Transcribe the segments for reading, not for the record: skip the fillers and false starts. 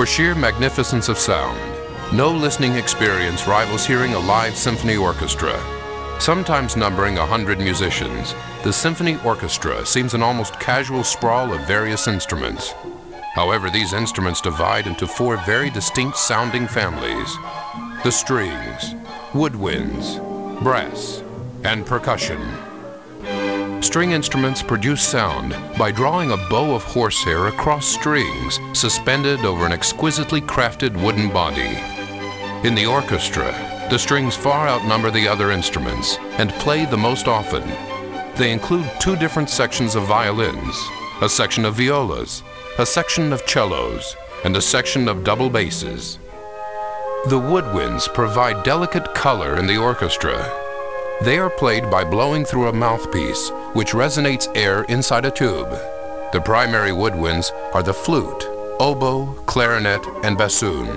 For sheer magnificence of sound, no listening experience rivals hearing a live symphony orchestra. Sometimes numbering 100 musicians, the symphony orchestra seems an almost casual sprawl of various instruments. However, these instruments divide into 4 very distinct sounding families: the strings, woodwinds, brass, and percussion. String instruments produce sound by drawing a bow of horsehair across strings suspended over an exquisitely crafted wooden body. In the orchestra, the strings far outnumber the other instruments and play the most often. They include 2 different sections of violins, a section of violas, a section of cellos, and a section of double basses. The woodwinds provide delicate color in the orchestra. They are played by blowing through a mouthpiece, which resonates air inside a tube. The primary woodwinds are the flute, oboe, clarinet, and bassoon.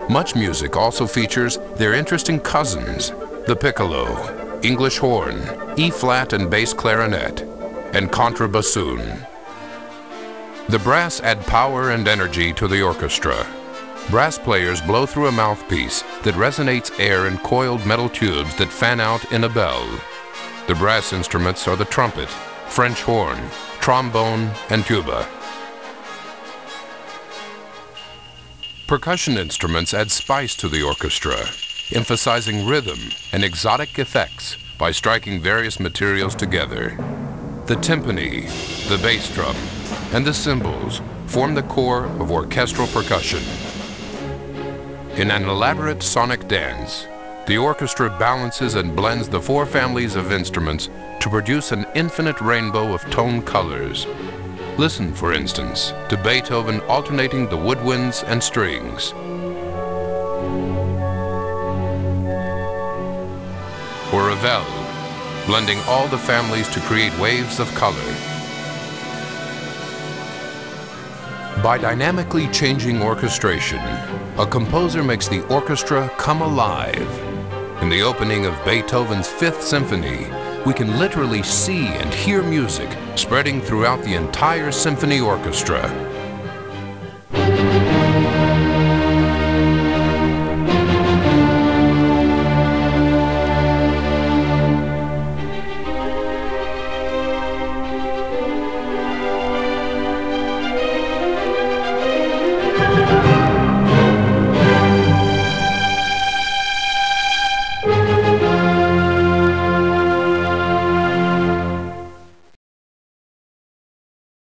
Much music also features their interesting cousins, the piccolo, English horn, E-flat and bass clarinet, and contrabassoon. The brass add power and energy to the orchestra. Brass players blow through a mouthpiece that resonates air in coiled metal tubes that fan out in a bell. The brass instruments are the trumpet, French horn, trombone, and tuba. Percussion instruments add spice to the orchestra, emphasizing rhythm and exotic effects by striking various materials together. The timpani, the bass drum, and the cymbals form the core of orchestral percussion. In an elaborate sonic dance, the orchestra balances and blends the 4 families of instruments to produce an infinite rainbow of tone colors. Listen, for instance, to Beethoven alternating the woodwinds and strings. Or Ravel, blending all the families to create waves of color. By dynamically changing orchestration, a composer makes the orchestra come alive. In the opening of Beethoven's 5th Symphony, we can literally see and hear music spreading throughout the entire symphony orchestra.